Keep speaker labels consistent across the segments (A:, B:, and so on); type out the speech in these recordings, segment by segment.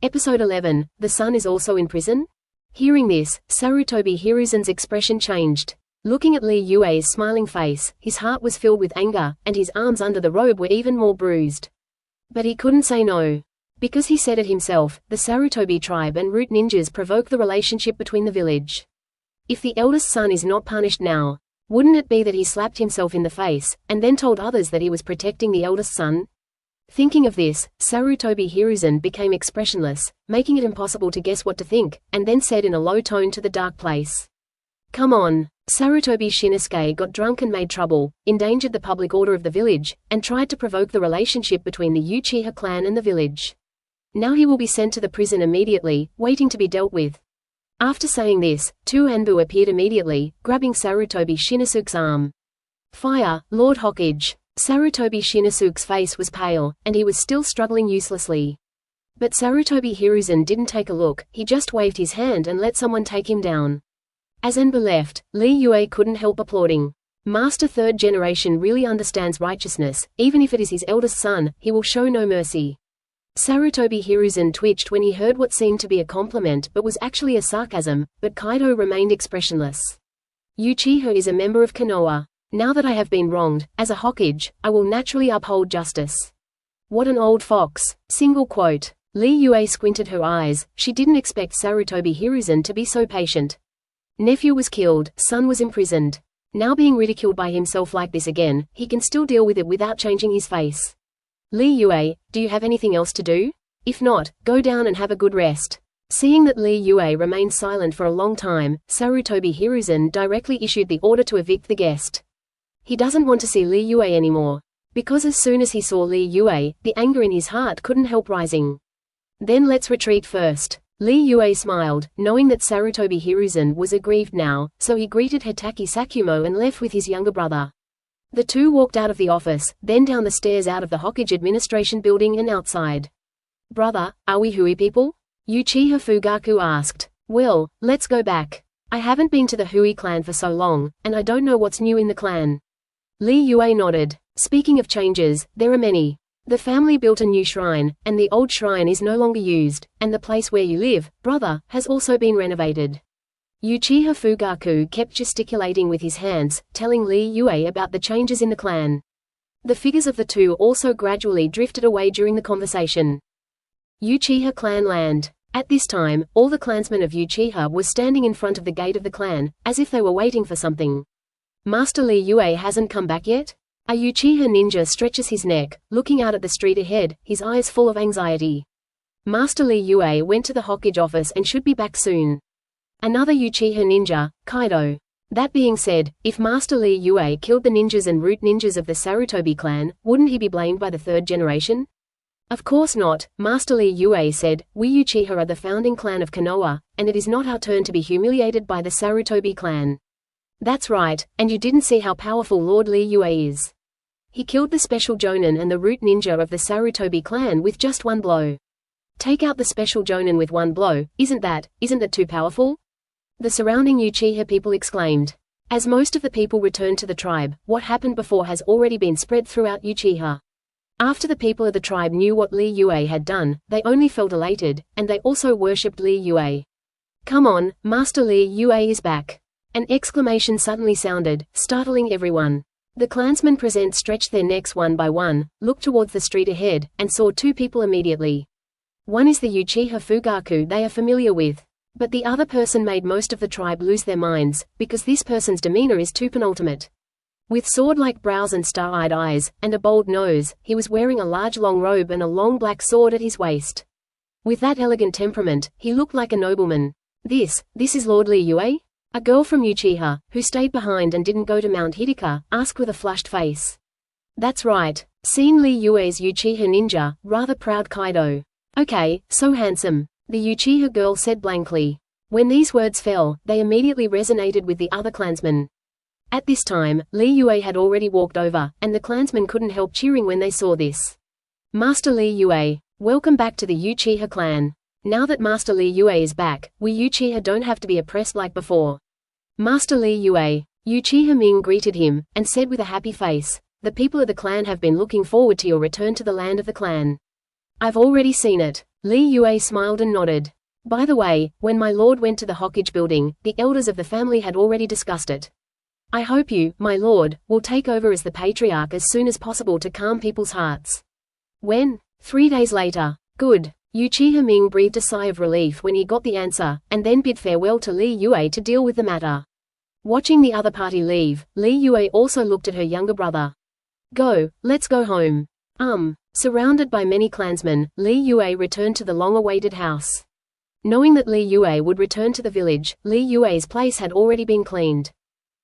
A: Episode 11, The Sun is also in prison? Hearing this, Sarutobi Hiruzen's expression changed. Looking at Lee Yue's smiling face, his heart was filled with anger, and his arms under the robe were even more bruised. But he couldn't say no. Because he said it himself, the Sarutobi tribe and root ninjas provoke the relationship between the village. If the eldest son is not punished now, wouldn't it be that he slapped himself in the face, and then told others that he was protecting the eldest son? Thinking of this, Sarutobi Hiruzen became expressionless, making it impossible to guess what to think, and then said in a low tone to the dark place. Come on. Sarutobi Shinsuke got drunk and made trouble, endangered the public order of the village, and tried to provoke the relationship between the Uchiha clan and the village. Now he will be sent to the prison immediately, waiting to be dealt with. After saying this, two Anbu appeared immediately, grabbing Sarutobi Shinsuke's arm. Fire, Lord Hokage! Sarutobi Shinsuke's face was pale, and he was still struggling uselessly. But Sarutobi Hiruzen didn't take a look, he just waved his hand and let someone take him down. As Anbu left, Lee Yue couldn't help applauding. Master Third Generation really understands righteousness, even if it is his eldest son, he will show no mercy. Sarutobi Hiruzen twitched when he heard what seemed to be a compliment but was actually a sarcasm, but Kaido remained expressionless. Uchiha is a member of Konoha. Now that I have been wronged, as a Hokage, I will naturally uphold justice. What an old fox. Single quote. Lee Yue squinted her eyes, she didn't expect Sarutobi Hiruzen to be so patient. Nephew was killed, son was imprisoned. Now being ridiculed by himself like this again, he can still deal with it without changing his face. Lee Yue, do you have anything else to do? If not, go down and have a good rest. Seeing that Lee Yue remained silent for a long time, Sarutobi Hiruzen directly issued the order to evict the guest. He doesn't want to see Lee Yue anymore. Because as soon as he saw Lee Yue, the anger in his heart couldn't help rising. Then let's retreat first. Lee Yue smiled, knowing that Sarutobi Hiruzen was aggrieved now, so he greeted Hitaki Sakumo and left with his younger brother. The two walked out of the office, then down the stairs out of the Hokage administration building and outside. Brother, are we Hui people? Uchiha Fugaku asked. Well, let's go back. I haven't been to the Hui clan for so long, and I don't know what's new in the clan. Lee Yue nodded. Speaking of changes, there are many. The family built a new shrine, and the old shrine is no longer used, and the place where you live, brother, has also been renovated. Uchiha Fugaku kept gesticulating with his hands, telling Lee Yue about the changes in the clan. The figures of the two also gradually drifted away during the conversation. Uchiha clan land. At this time, all the clansmen of Uchiha were standing in front of the gate of the clan, as if they were waiting for something. Master Lee Yue hasn't come back yet? A Uchiha ninja stretches his neck, looking out at the street ahead, his eyes full of anxiety. Master Lee Yue went to the Hokage office and should be back soon. Another Uchiha ninja, Kaido. That being said, if Master Lee Yue killed the ninjas and root ninjas of the Sarutobi clan, wouldn't he be blamed by the third generation? Of course not, Master Lee Yue said, we Uchiha are the founding clan of Konoha, and it is not our turn to be humiliated by the Sarutobi clan. That's right, and you didn't see how powerful Lord Lee Yue is. He killed the special Jonin and the root ninja of the Sarutobi clan with just one blow. Take out the special Jonin with one blow, isn't that too powerful? The surrounding Uchiha people exclaimed. As most of the people returned to the tribe, what happened before has already been spread throughout Uchiha. After the people of the tribe knew what Lee Yue had done, they only felt elated, and they also worshipped Lee Yue. Come on, Master Lee Yue is back. An exclamation suddenly sounded, startling everyone. The clansmen present stretched their necks one by one, looked towards the street ahead, and saw two people immediately. One is the Uchiha Fugaku they are familiar with. But the other person made most of the tribe lose their minds, because this person's demeanor is too penultimate. With sword-like brows and star-eyed eyes, and a bold nose, he was wearing a large long robe and a long black sword at his waist. With that elegant temperament, he looked like a nobleman. This is Lord Lee Yue? A girl from Uchiha, who stayed behind and didn't go to Mount Hidaka, asked with a flushed face. That's right. Seeing Lee Yue's Uchiha ninja, rather proud Kaido. Okay, so handsome. The Uchiha girl said blankly. When these words fell, they immediately resonated with the other clansmen. At this time, Lee Yue had already walked over, and the clansmen couldn't help cheering when they saw this. Master Lee Yue, welcome back to the Uchiha clan. Now that Master Lee Yue is back, we Uchiha don't have to be oppressed like before. Master Lee Yue. Uchiha Ming greeted him, and said with a happy face, the people of the clan have been looking forward to your return to the land of the clan. I've already seen it. Li Yue smiled and nodded. By the way, when my lord went to the Hokage building, the elders of the family had already discussed it. I hope you, my lord, will take over as the patriarch as soon as possible to calm people's hearts. When? 3 days later. Good. Uchiha Ming breathed a sigh of relief when he got the answer, and then bid farewell to Li Yue to deal with the matter. Watching the other party leave, Li Yue also looked at her younger brother. Go, let's go home. Surrounded by many clansmen, Li Yue returned to the long-awaited house. Knowing that Li Yue would return to the village, Li Yue's place had already been cleaned.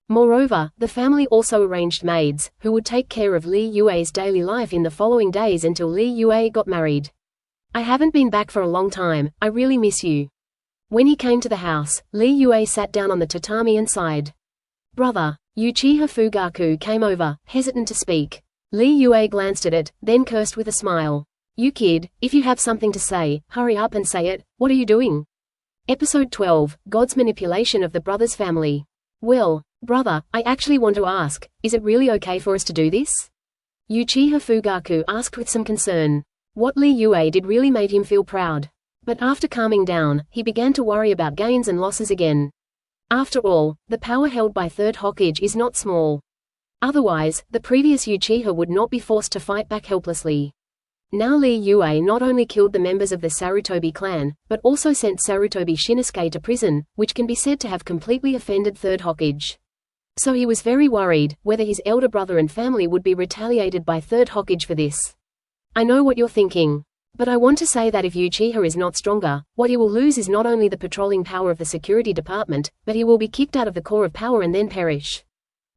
A: Moreover, the family also arranged maids, who would take care of Li Yue's daily life in the following days until Li Yue got married. I haven't been back for a long time, I really miss you. When he came to the house, Li Yue sat down on the tatami and sighed. Brother. Uchiha Fugaku came over, hesitant to speak. Li Yue glanced at it, then cursed with a smile. You kid, if you have something to say, hurry up and say it. What are you doing? Episode 12, God's manipulation of the brother's family. Well, brother, I actually want to ask, is it really okay for us to do this? Uchiha Fugaku asked with some concern. What Li Yue did really made him feel proud. But after calming down, he began to worry about gains and losses again. After all, the power held by third Hokage is not small. Otherwise, the previous Uchiha would not be forced to fight back helplessly. Now Li Yue not only killed the members of the Sarutobi clan, but also sent Sarutobi Shinsuke to prison, which can be said to have completely offended third Hokage. So he was very worried, whether his elder brother and family would be retaliated by third Hokage for this. I know what you're thinking. But I want to say that if Uchiha is not stronger, what he will lose is not only the patrolling power of the security department, but he will be kicked out of the core of power and then perish.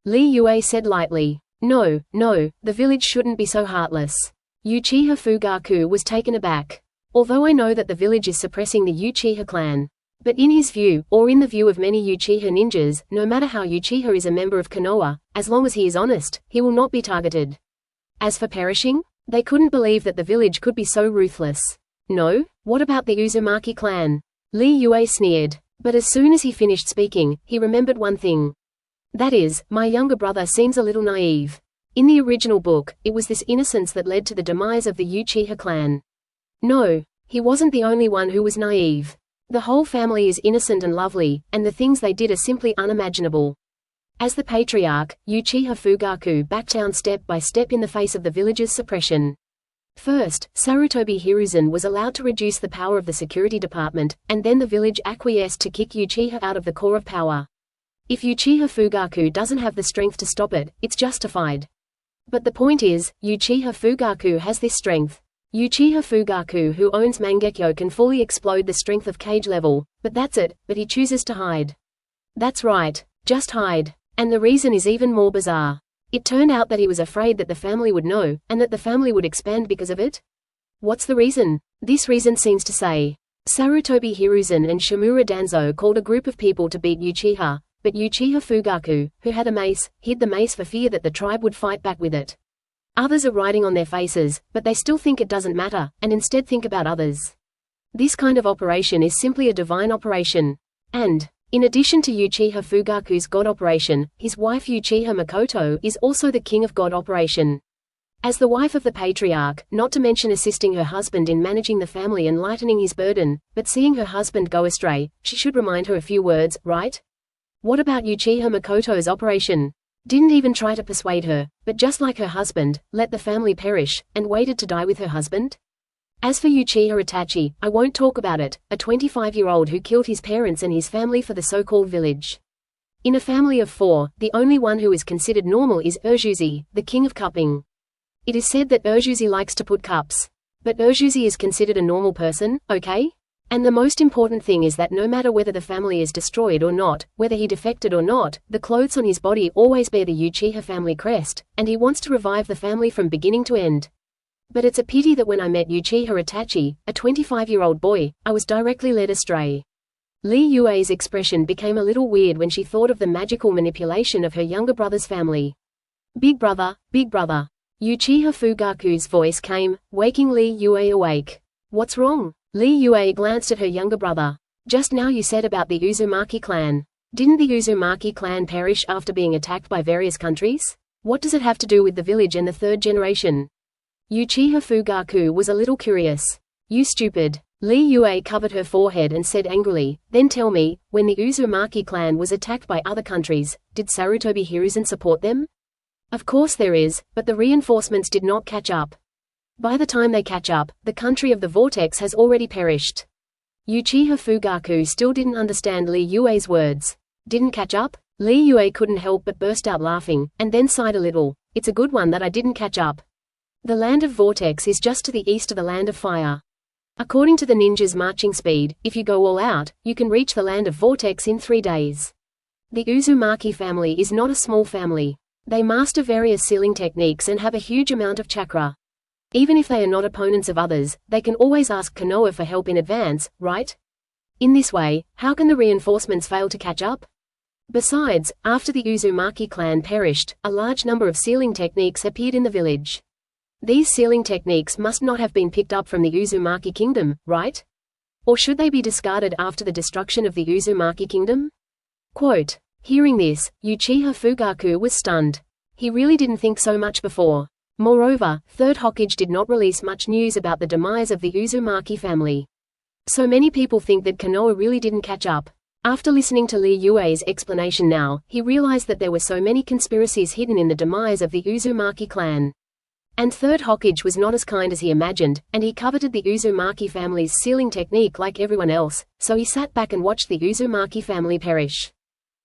A: Li Yue said lightly. No, the village shouldn't be so heartless. Uchiha Fugaku was taken aback. Although I know that the village is suppressing the Uchiha clan. But in his view, or in the view of many Uchiha ninjas, no matter how Uchiha is a member of Konoha, as long as he is honest, he will not be targeted. As for perishing? They couldn't believe that the village could be so ruthless. No? What about the Uzumaki clan? Li Yue sneered. But as soon as he finished speaking, he remembered one thing. That is, my younger brother seems a little naive. In the original book, it was this innocence that led to the demise of the Uchiha clan. No, he wasn't the only one who was naive. The whole family is innocent and lovely, and the things they did are simply unimaginable. As the patriarch, Uchiha Fugaku backed down step by step in the face of the village's suppression. First, Sarutobi Hiruzen was allowed to reduce the power of the security department, and then the village acquiesced to kick Uchiha out of the core of power. If Uchiha Fugaku doesn't have the strength to stop it, it's justified. But the point is, Uchiha Fugaku has this strength. Uchiha Fugaku who owns Mangekyo can fully explode the strength of Cage level, but that's it, but he chooses to hide. That's right, just hide. And the reason is even more bizarre. It turned out that he was afraid that the family would know, and that the family would expand because of it. What's the reason? This reason seems to say. Sarutobi Hiruzen and Shimura Danzo called a group of people to beat Uchiha, but Uchiha Fugaku, who had a mace, hid the mace for fear that the tribe would fight back with it. Others are riding on their faces, but they still think it doesn't matter, and instead think about others. This kind of operation is simply a divine operation. And, in addition to Uchiha Fugaku's God operation, his wife Uchiha Makoto is also the king of God operation. As the wife of the patriarch, not to mention assisting her husband in managing the family and lightening his burden, but seeing her husband go astray, she should remind her a few words, right? What about Uchiha Makoto's operation? Didn't even try to persuade her, but just like her husband, let the family perish, and waited to die with her husband? As for Uchiha Itachi, I won't talk about it, a 25-year-old who killed his parents and his family for the so-called village. In a family of 4, the only one who is considered normal is Urjuzi, the king of cupping. It is said that Urjuzi likes to put cups. But Urjuzi is considered a normal person, okay? And the most important thing is that no matter whether the family is destroyed or not, whether he defected or not, the clothes on his body always bear the Uchiha family crest, and he wants to revive the family from beginning to end. But it's a pity that when I met Uchiha Itachi, a 25-year-old boy, I was directly led astray. Li Yue's expression became a little weird when she thought of the magical manipulation of her younger brother's family. Big brother, Big brother. Uchiha Fugaku's voice came, waking Li Yue awake. What's wrong? Li Yue glanced at her younger brother. Just now you said about the Uzumaki clan. Didn't the Uzumaki clan perish after being attacked by various countries? What does it have to do with the village and the third generation? Uchiha Fugaku was a little curious. You stupid. Lee Yue covered her forehead and said angrily, then tell me, when the Uzumaki clan was attacked by other countries, did Sarutobi Hiruzen support them? Of course there is, but the reinforcements did not catch up. By the time they catch up, the country of the vortex has already perished. Uchiha Fugaku still didn't understand Lee Yue's words. Didn't catch up? Lee Yue couldn't help but burst out laughing, and then sighed a little. It's a good one that I didn't catch up. The land of vortex is just to the east of the land of fire. According to the ninja's marching speed, if you go all out, you can reach the land of vortex in 3 days. The Uzumaki family is not a small family. They master various sealing techniques and have a huge amount of chakra. Even if they are not opponents of others, they can always ask Konoha for help in advance, right? In this way, how can the reinforcements fail to catch up? Besides, after the Uzumaki clan perished, a large number of sealing techniques appeared in the village. These sealing techniques must not have been picked up from the Uzumaki kingdom, right? Or should they be discarded after the destruction of the Uzumaki kingdom? Quote. Hearing this, Uchiha Fugaku was stunned. He really didn't think so much before. Moreover, Third Hokage did not release much news about the demise of the Uzumaki family. So many people think that Konoha really didn't catch up. After listening to Lee Yue's explanation now, he realized that there were so many conspiracies hidden in the demise of the Uzumaki clan. And Third Hokage was not as kind as he imagined, and he coveted the Uzumaki family's sealing technique like everyone else, so he sat back and watched the Uzumaki family perish.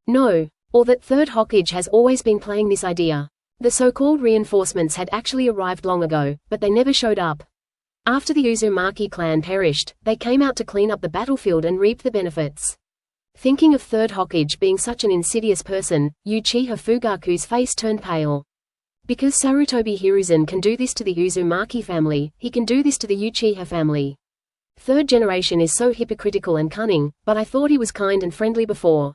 A: No. Or that Third Hokage has always been playing this idea. The so-called reinforcements had actually arrived long ago, but they never showed up. After the Uzumaki clan perished, they came out to clean up the battlefield and reap the benefits. Thinking of Third Hokage being such an insidious person, Uchiha Fugaku's face turned pale. Because Sarutobi Hiruzen can do this to the Uzumaki family, he can do this to the Uchiha family. Third generation is so hypocritical and cunning, but I thought he was kind and friendly before.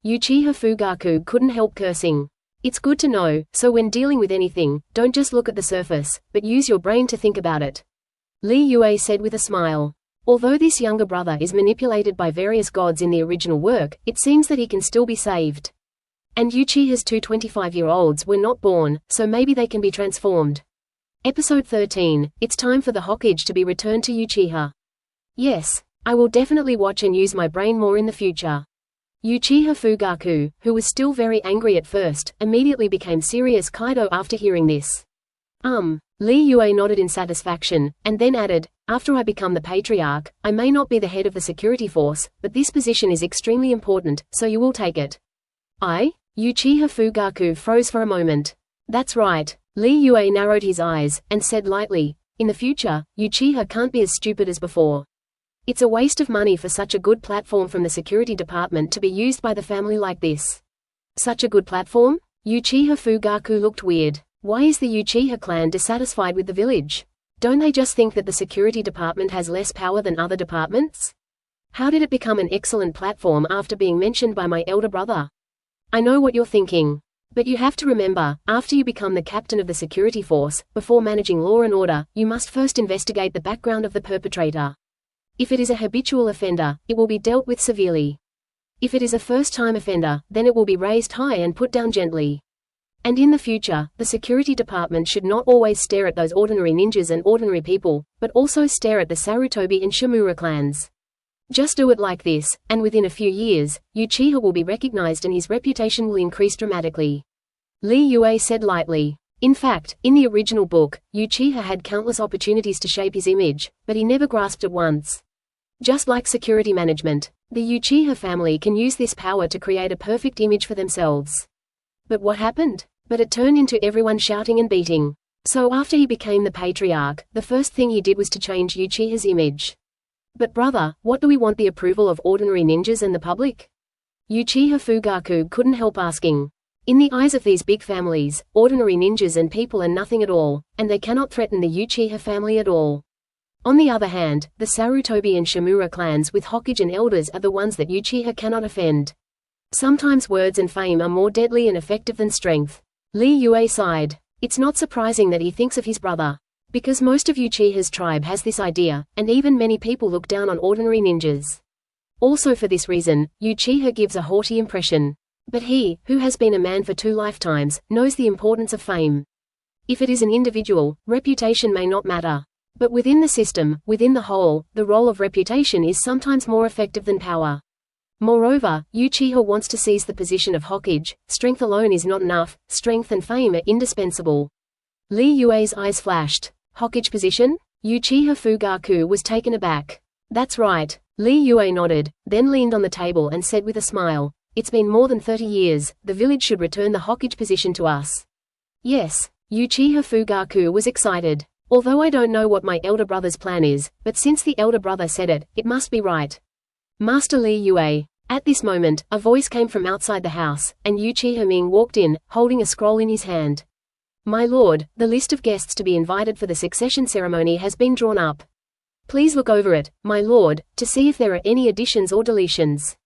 A: Uchiha Fugaku couldn't help cursing. It's good to know, so when dealing with anything, don't just look at the surface, but use your brain to think about it. Lee Yue said with a smile. Although this younger brother is manipulated by various gods in the original work, it seems that he can still be saved. And Uchiha's 2 25-year-olds were not born, so maybe they can be transformed. Episode 13, it's time for the Hokage to be returned to Uchiha. Yes, I will definitely watch and use my brain more in the future. Uchiha Fugaku, who was still very angry at first, immediately became serious Kaido after hearing this. Lee Yue nodded in satisfaction, and then added, after I become the patriarch, I may not be the head of the security force, but this position is extremely important, so you will take it. Uchiha Fugaku froze for a moment. That's right. Lee Yue narrowed his eyes, and said lightly, in the future, Uchiha can't be as stupid as before. It's a waste of money for such a good platform from the security department to be used by the family like this. Such a good platform? Uchiha Fugaku looked weird. Why is the Uchiha clan dissatisfied with the village? Don't they just think that the security department has less power than other departments? How did it become an excellent platform after being mentioned by my elder brother? I know what you're thinking. But you have to remember, after you become the captain of the security force, before managing law and order, you must first investigate the background of the perpetrator. If it is a habitual offender, it will be dealt with severely. If it is a first-time offender, then it will be raised high and put down gently. And in the future, the security department should not always stare at those ordinary ninjas and ordinary people, but also stare at the Sarutobi and Shimura clans. Just do it like this, and within a few years, Uchiha will be recognized and his reputation will increase dramatically. Lee Yue said lightly. In fact, in the original book, Uchiha had countless opportunities to shape his image, but he never grasped it once. Just like security management, the Uchiha family can use this power to create a perfect image for themselves. But what happened? But it turned into everyone shouting and beating. So after he became the patriarch, the first thing he did was to change Uchiha's image. But brother, what do we want the approval of ordinary ninjas and the public? Uchiha Fugaku couldn't help asking. In the eyes of these big families, ordinary ninjas and people are nothing at all, and they cannot threaten the Uchiha family at all. On the other hand, the Sarutobi and Shimura clans with Hokage and elders are the ones that Uchiha cannot offend. Sometimes words and fame are more deadly and effective than strength. Lee Yue sighed. It's not surprising that he thinks of his brother. Because most of Uchiha's tribe has this idea, and even many people look down on ordinary ninjas. Also for this reason, Uchiha gives a haughty impression. But he, who has been a man for 2 lifetimes, knows the importance of fame. If it is an individual, reputation may not matter. But within the system, within the whole, the role of reputation is sometimes more effective than power. Moreover, Uchiha wants to seize the position of Hokage. Strength alone is not enough, strength and fame are indispensable. Lee Yue's eyes flashed. Hokage position? Uchiha Fugaku was taken aback. That's right. Lee Yue nodded, then leaned on the table and said with a smile, "It's been more than 30 years, the village should return the Hokage position to us." Yes. Uchiha Fugaku was excited. Although I don't know what my elder brother's plan is, but since the elder brother said it, it must be right. Master Lee Yue. At this moment, a voice came from outside the house, and Uchiha Ming walked in, holding a scroll in his hand. "My lord, the list of guests to be invited for the succession ceremony has been drawn up. Please look over it, my lord, to see if there are any additions or deletions."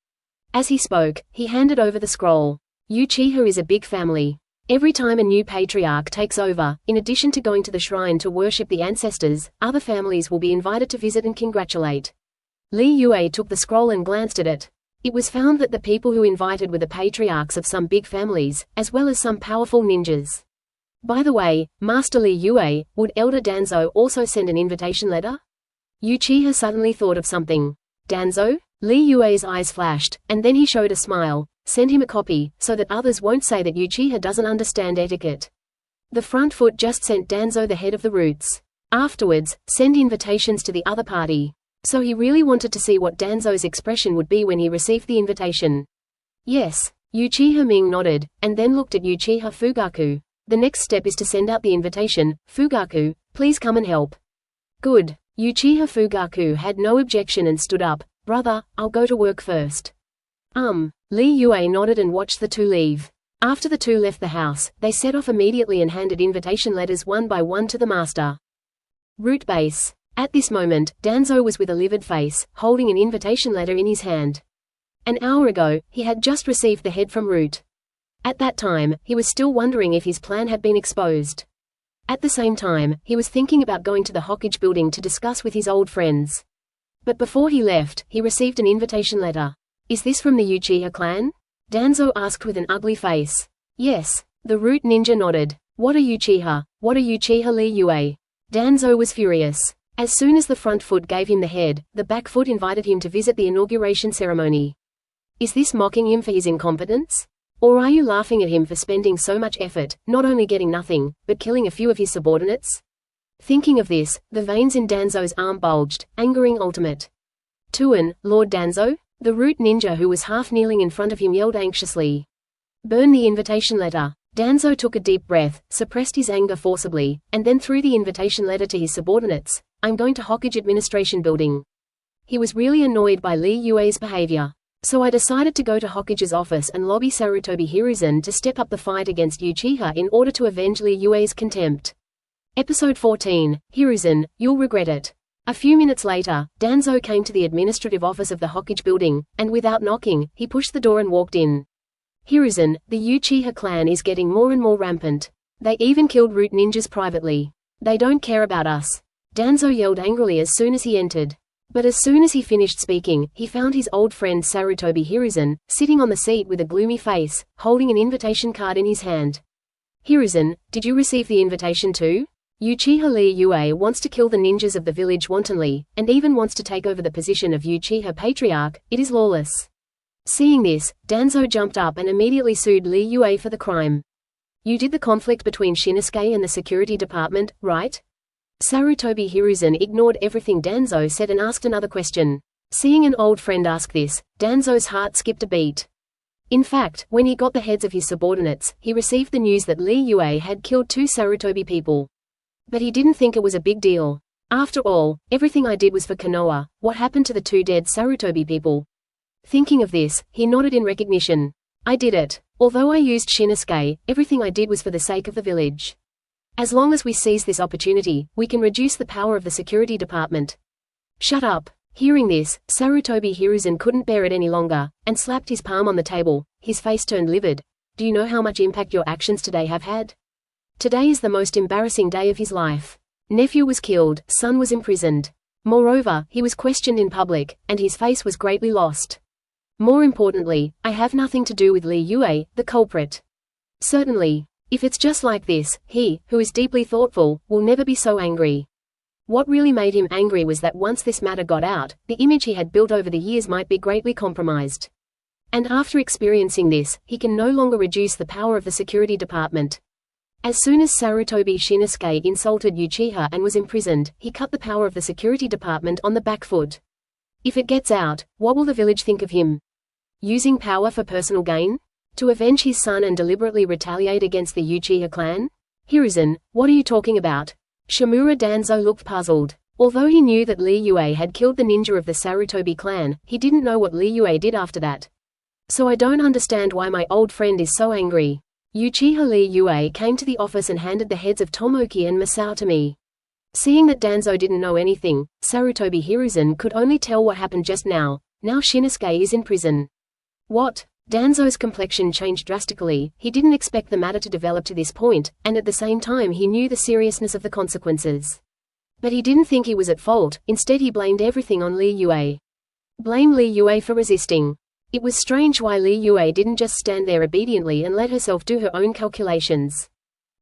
A: As he spoke, he handed over the scroll. Uchiha is a big family. Every time a new patriarch takes over, in addition to going to the shrine to worship the ancestors, other families will be invited to visit and congratulate. Lee Yue took the scroll and glanced at it. It was found that the people who invited were the patriarchs of some big families, as well as some powerful ninjas. By the way, Master Lee Yue, would Elder Danzo also send an invitation letter? Uchiha suddenly thought of something. Danzo? Lee Yue's eyes flashed, and then he showed a smile. Send him a copy, so that others won't say that Uchiha doesn't understand etiquette. The front foot just sent Danzo the head of the roots. Afterwards, send invitations to the other party. So he really wanted to see what Danzo's expression would be when he received the invitation. Yes. Uchiha Ming nodded, and then looked at Uchiha Fugaku. The next step is to send out the invitation. Fugaku, please come and help. Good. Uchiha Fugaku had no objection and stood up. Brother, I'll go to work first. Lee Yue nodded and watched the two leave. After the two left the house, they set off immediately and handed invitation letters one by one to the master. Root base. At this moment, Danzo was with a livid face, holding an invitation letter in his hand. An hour ago, he had just received the head from Root. At that time, he was still wondering if his plan had been exposed. At the same time, he was thinking about going to the Hokage building to discuss with his old friends. But before he left, he received an invitation letter. Is this from the Uchiha clan? Danzo asked with an ugly face. Yes. The Root ninja nodded. What are Uchiha? What are Uchiha Lee Yue? Danzo was furious. As soon as the front foot gave him the head, the back foot invited him to visit the inauguration ceremony. Is this mocking him for his incompetence? Or are you laughing at him for spending so much effort, not only getting nothing, but killing a few of his subordinates? Thinking of this, the veins in Danzo's arm bulged, angering ultimate. Tuan, Lord Danzo? The Root ninja who was half kneeling in front of him yelled anxiously. Burn the invitation letter. Danzo took a deep breath, suppressed his anger forcibly, and then threw the invitation letter to his subordinates. I'm going to Hokage Administration Building. He was really annoyed by Lee Yue's behavior. So I decided to go to Hokage's office and lobby Sarutobi Hiruzen to step up the fight against Uchiha in order to avenge Lee Yue's contempt. Episode 14, Hiruzen, you'll regret it. A few minutes later, Danzo came to the administrative office of the Hokage building, and without knocking, he pushed the door and walked in. Hiruzen, the Uchiha clan is getting more and more rampant. They even killed Root ninjas privately. They don't care about us. Danzo yelled angrily as soon as he entered. But as soon as he finished speaking, he found his old friend Sarutobi Hiruzen, sitting on the seat with a gloomy face, holding an invitation card in his hand. Hiruzen, did you receive the invitation too? Uchiha Lee Yue wants to kill the ninjas of the village wantonly, and even wants to take over the position of Uchiha Patriarch. It is lawless. Seeing this, Danzo jumped up and immediately sued Lee Yue for the crime. You did the conflict between Shinsuke and the security department, right? Sarutobi Hiruzen ignored everything Danzo said and asked another question. Seeing an old friend ask this, Danzo's heart skipped a beat. In fact, when he got the heads of his subordinates, he received the news that Lee Yue had killed 2 Sarutobi people. But he didn't think it was a big deal. After all, everything I did was for Konoha. What happened to the 2 dead Sarutobi people? Thinking of this, he nodded in recognition. I did it. Although I used Shinsuke, everything I did was for the sake of the village. As long as we seize this opportunity, we can reduce the power of the security department. Shut up. Hearing this, Sarutobi Hiruzen couldn't bear it any longer, and slapped his palm on the table. His face turned livid. Do you know how much impact your actions today have had? Today is the most embarrassing day of his life. Nephew was killed, son was imprisoned. Moreover, he was questioned in public, and his face was greatly lost. More importantly, I have nothing to do with Lee Yue, the culprit. Certainly. If it's just like this, he, who is deeply thoughtful, will never be so angry. What really made him angry was that once this matter got out, the image he had built over the years might be greatly compromised. And after experiencing this, he can no longer reduce the power of the security department. As soon as Sarutobi Shinsuke insulted Uchiha and was imprisoned, he cut the power of the security department on the back foot. If it gets out, what will the village think of him? Using power for personal gain? To avenge his son and deliberately retaliate against the Uchiha clan? Hiruzen, what are you talking about? Shimura Danzo looked puzzled. Although he knew that Lee Yue had killed the ninja of the Sarutobi clan, he didn't know what Lee Yue did after that. So I don't understand why my old friend is so angry. Uchiha Lee Yue came to the office and handed the heads of Tomoki and Masao to me. Seeing that Danzo didn't know anything, Sarutobi Hiruzen could only tell what happened just now. Now Shinsuke is in prison. What? Danzo's complexion changed drastically. He didn't expect the matter to develop to this point, and at the same time he knew the seriousness of the consequences. But he didn't think he was at fault, instead he blamed everything on Lee Yue. Blame Lee Yue for resisting. It was strange why Lee Yue didn't just stand there obediently and let herself do her own calculations.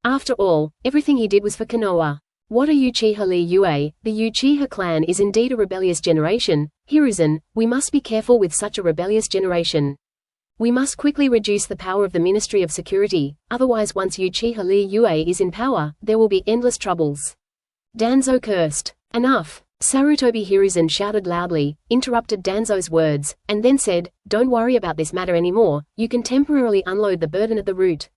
A: After all, everything he did was for Konoha. What a Uchiha Lee Yue, the Uchiha clan is indeed a rebellious generation. Hiruzen, we must be careful with such a rebellious generation. We must quickly reduce the power of the Ministry of Security, otherwise once Uchiha Lee Yue is in power, there will be endless troubles. Danzo cursed. Enough! Sarutobi Hiruzen shouted loudly, interrupted Danzo's words, and then said, don't worry about this matter anymore, you can temporarily unload the burden at the root.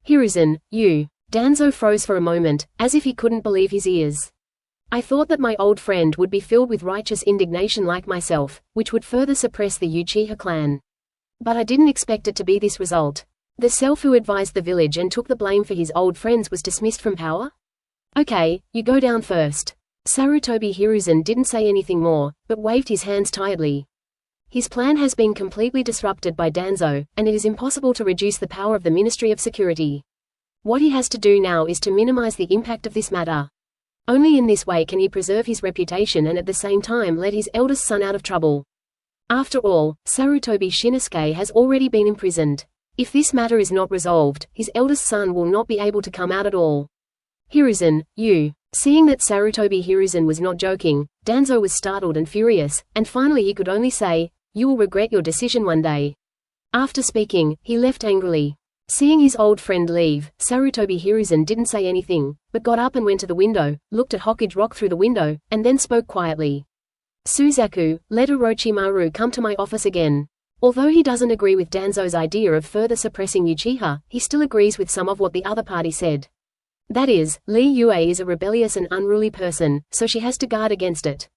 A: Hiruzen, you. Danzo froze for a moment, as if he couldn't believe his ears. I thought that my old friend would be filled with righteous indignation like myself, which would further suppress the Uchiha clan. But I didn't expect it to be this result. The self who advised the village and took the blame for his old friends was dismissed from power? Okay, you go down first. Sarutobi Hiruzen didn't say anything more, but waved his hands tiredly. His plan has been completely disrupted by Danzo, and it is impossible to reduce the power of the Ministry of Security. What he has to do now is to minimize the impact of this matter. Only in this way can he preserve his reputation and at the same time let his eldest son out of trouble. After all, Sarutobi Shinsuke has already been imprisoned. If this matter is not resolved, his eldest son will not be able to come out at all. Hiruzen, you. Seeing that Sarutobi Hiruzen was not joking, Danzo was startled and furious, and finally he could only say, you will regret your decision one day. After speaking, he left angrily. Seeing his old friend leave, Sarutobi Hiruzen didn't say anything, but got up and went to the window, looked at Hokage Rock through the window, and then spoke quietly. Suzaku, let Orochimaru come to my office again. Although he doesn't agree with Danzo's idea of further suppressing Uchiha, he still agrees with some of what the other party said. That is, Lee Yue is a rebellious and unruly person, so she has to guard against it.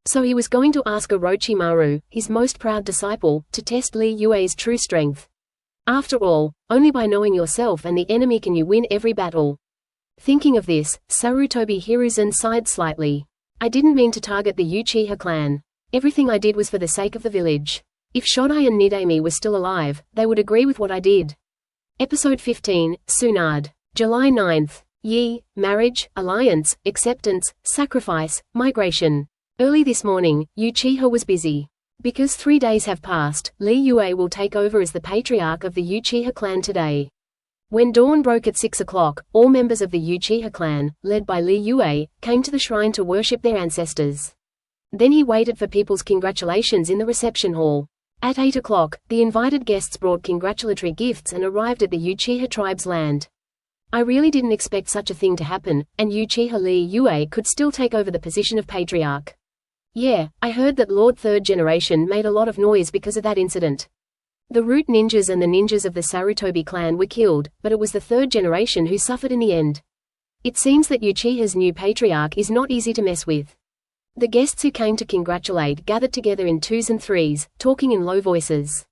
A: So he was going to ask Orochimaru, his most proud disciple, to test Lee Yue's true strength. After all, only by knowing yourself and the enemy can you win every battle. Thinking of this, Sarutobi Hiruzen sighed slightly. I didn't mean to target the Uchiha clan. Everything I did was for the sake of the village. If Shodai and Nidami were still alive, they would agree with what I did. Episode 15, Tsunade. July 9th. Yi, marriage, alliance, acceptance, sacrifice, migration. Early this morning, Uchiha was busy. Because 3 days have passed, Lee Yue will take over as the patriarch of the Uchiha clan today. When dawn broke at 6 o'clock, all members of the Uchiha clan, led by Lee Yue, came to the shrine to worship their ancestors. Then he waited for people's congratulations in the reception hall. At 8 o'clock, the invited guests brought congratulatory gifts and arrived at the Uchiha tribe's land. I really didn't expect such a thing to happen, and Uchiha Lee Yue could still take over the position of patriarch. Yeah, I heard that Lord Third Generation made a lot of noise because of that incident. The root ninjas and the ninjas of the Sarutobi clan were killed, but it was the third generation who suffered in the end. It seems that Uchiha's new patriarch is not easy to mess with. The guests who came to congratulate gathered together in twos and threes, talking in low voices.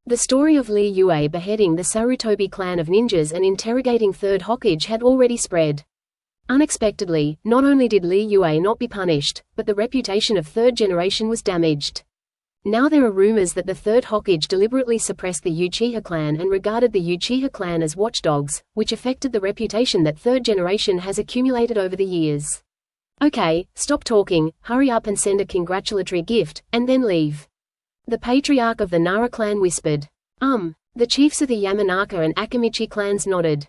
A: The story of Lee Yue beheading the Sarutobi clan of ninjas and interrogating Third Hokage had already spread. Unexpectedly, not only did Lee Yue not be punished, but the reputation of Third Generation was damaged. Now there are rumors that the Third Hokage deliberately suppressed the Uchiha clan and regarded the Uchiha clan as watchdogs, which affected the reputation that Third Generation has accumulated over the years. Okay, stop talking, hurry up and send a congratulatory gift, and then leave. The patriarch of the Nara clan whispered. The chiefs of the Yamanaka and Akamichi clans nodded.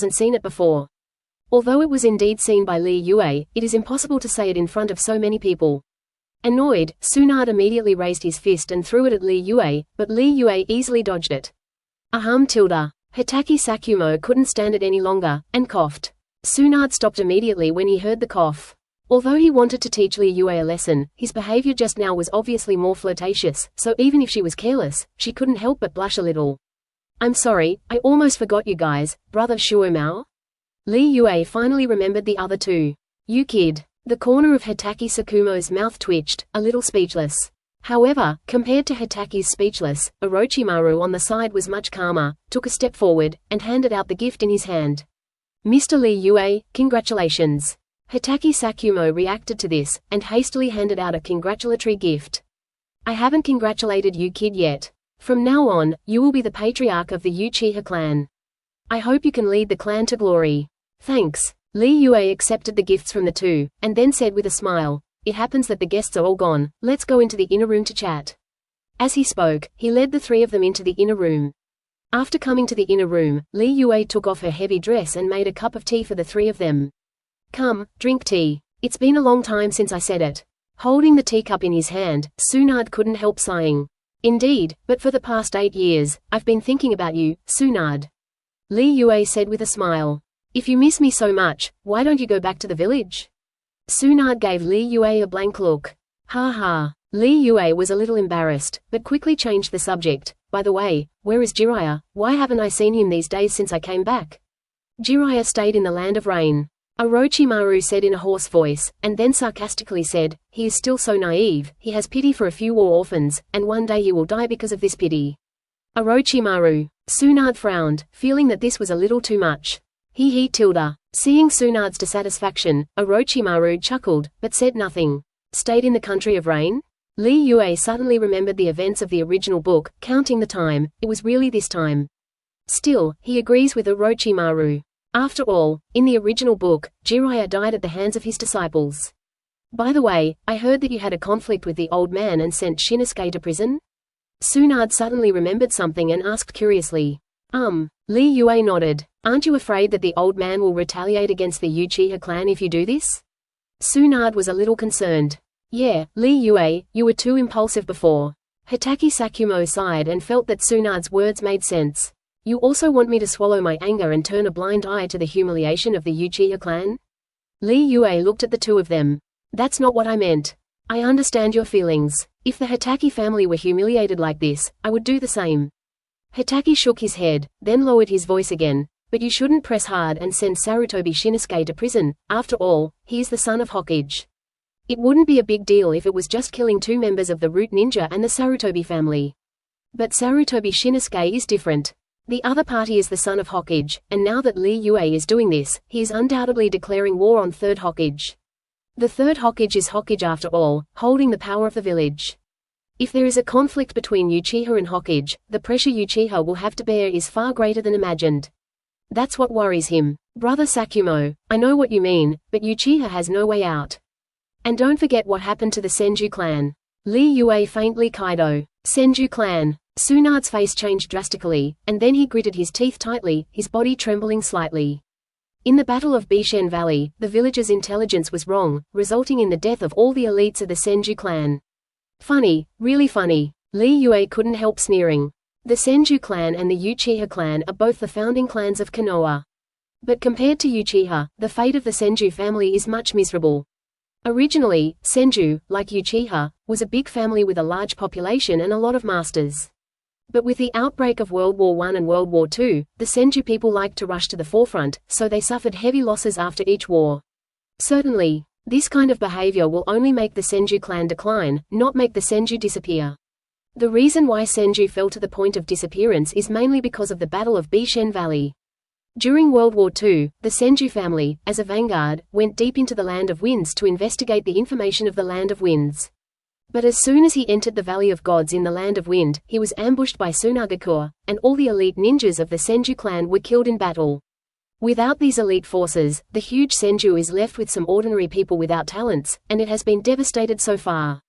A: hasn't seen it before. Although it was indeed seen by Li Yue, it is impossible to say it in front of so many people. Annoyed, Tsunade immediately raised his fist and threw it at Li Yue, but Li Yue easily dodged it. Hitaki Sakumo couldn't stand it any longer, and coughed. Tsunade stopped immediately when he heard the cough. Although he wanted to teach Li Yue a lesson, his behavior just now was obviously more flirtatious, so even if she was careless, she couldn't help but blush a little. I'm sorry, I almost forgot you guys, brother Shuomao. Li Yue finally remembered the other two. You kid. The corner of Hitaki Sakumo's mouth twitched, a little speechless. However, compared to Hitaki's speechless, Orochimaru on the side was much calmer, took a step forward, and handed out the gift in his hand. Mr. Li Yue, congratulations. Hitaki Sakumo reacted to this, and hastily handed out a congratulatory gift. I haven't congratulated you kid yet. From now on, you will be the patriarch of the Uchiha clan. I hope you can lead the clan to glory. Thanks. Li Yue accepted the gifts from the two, and then said with a smile, it happens that the guests are all gone, let's go into the inner room to chat. As he spoke, he led the three of them into the inner room. After coming to the inner room, Li Yue took off her heavy dress and made a cup of tea for the three of them. Come, drink tea. It's been a long time since I said it. Holding the teacup in his hand, Tsunade couldn't help sighing. Indeed, but for the past 8 years, I've been thinking about you, Tsunade. Li Yue said with a smile. If you miss me so much, why don't you go back to the village? Tsunade gave Li Yue a blank look. Ha ha. Li Yue was a little embarrassed, but quickly changed the subject. By the way, where is Jiraiya? Why haven't I seen him these days since I came back? Jiraiya stayed in the land of rain. Orochimaru said in a hoarse voice, and then sarcastically said, he is still so naive, he has pity for a few war orphans, and one day he will die because of this pity. Orochimaru. Tsunade frowned, feeling that this was a little too much. Seeing Tsunade's dissatisfaction, Orochimaru chuckled, but said nothing. Stayed in the country of rain? Li Yue suddenly remembered the events of the original book, counting the time, it was really this time. Still, he agrees with Orochimaru. After all, in the original book, Jiraiya died at the hands of his disciples. By the way, I heard that you had a conflict with the old man and sent Shinsuke to prison? Tsunade suddenly remembered something and asked curiously. Li Yue nodded. Aren't you afraid that the old man will retaliate against the Uchiha clan if you do this? Tsunade was a little concerned. Yeah, Li Yue, you were too impulsive before. Hitaki Sakumo sighed and felt that Tsunade's words made sense. You also want me to swallow my anger and turn a blind eye to the humiliation of the Uchiha clan? Li Yue looked at the two of them. That's not what I meant. I understand your feelings. If the Hitaki family were humiliated like this, I would do the same. Hitaki shook his head, then lowered his voice again. But you shouldn't press hard and send Sarutobi Shinsuke to prison, after all, he is the son of Hokage. It wouldn't be a big deal if it was just killing 2 members of the Root Ninja and the Sarutobi family. But Sarutobi Shinsuke is different. The other party is the son of Hokage, and now that Li Yue is doing this, he is undoubtedly declaring war on 3rd Hokage. The 3rd Hokage is Hokage after all, holding the power of the village. If there is a conflict between Uchiha and Hokage, the pressure Uchiha will have to bear is far greater than imagined. That's what worries him. Brother Sakumo, I know what you mean, but Uchiha has no way out. And don't forget what happened to the Senju clan. Li Yue faintly Kaido. Senju clan. Tsunade's face changed drastically, and then he gritted his teeth tightly, his body trembling slightly. In the Battle of Bishen Valley, the village's intelligence was wrong, resulting in the death of all the elites of the Senju clan. Funny, really funny. Li Yue couldn't help sneering. The Senju clan and the Uchiha clan are both the founding clans of Konoha. But compared to Uchiha, the fate of the Senju family is much miserable. Originally, Senju, like Uchiha, was a big family with a large population and a lot of masters. But with the outbreak of World War I and World War II, the Senju people liked to rush to the forefront, so they suffered heavy losses after each war. Certainly, this kind of behavior will only make the Senju clan decline, not make the Senju disappear. The reason why Senju fell to the point of disappearance is mainly because of the Battle of Bishen Valley. During World War II, the Senju family, as a vanguard, went deep into the Land of Winds to investigate the information of the Land of Winds. But as soon as he entered the Valley of Gods in the Land of Wind, he was ambushed by Tsunagakuwa, and all the elite ninjas of the Senju clan were killed in battle. Without these elite forces, the huge Senju is left with some ordinary people without talents, and it has been devastated so far.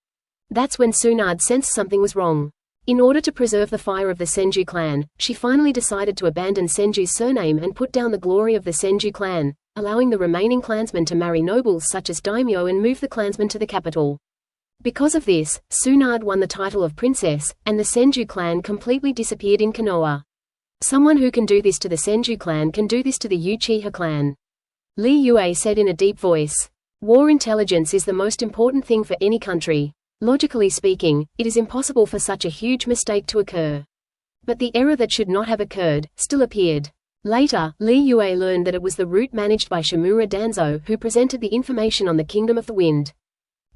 A: That's when Tsunade sensed something was wrong. In order to preserve the fire of the Senju clan, she finally decided to abandon Senju's surname and put down the glory of the Senju clan. allowing the remaining clansmen to marry nobles such as daimyo and move the clansmen to the capital. Because of this, Tsunade won the title of princess, and the Senju clan completely disappeared in Konoha. Someone who can do this to the Senju clan can do this to the Uchiha clan. Lee Yue said in a deep voice. War intelligence is the most important thing for any country. Logically speaking, it is impossible for such a huge mistake to occur. But the error that should not have occurred, still appeared. Later, Lee Yue learned that it was the route managed by Shimura Danzo who presented the information on the Kingdom of the Wind.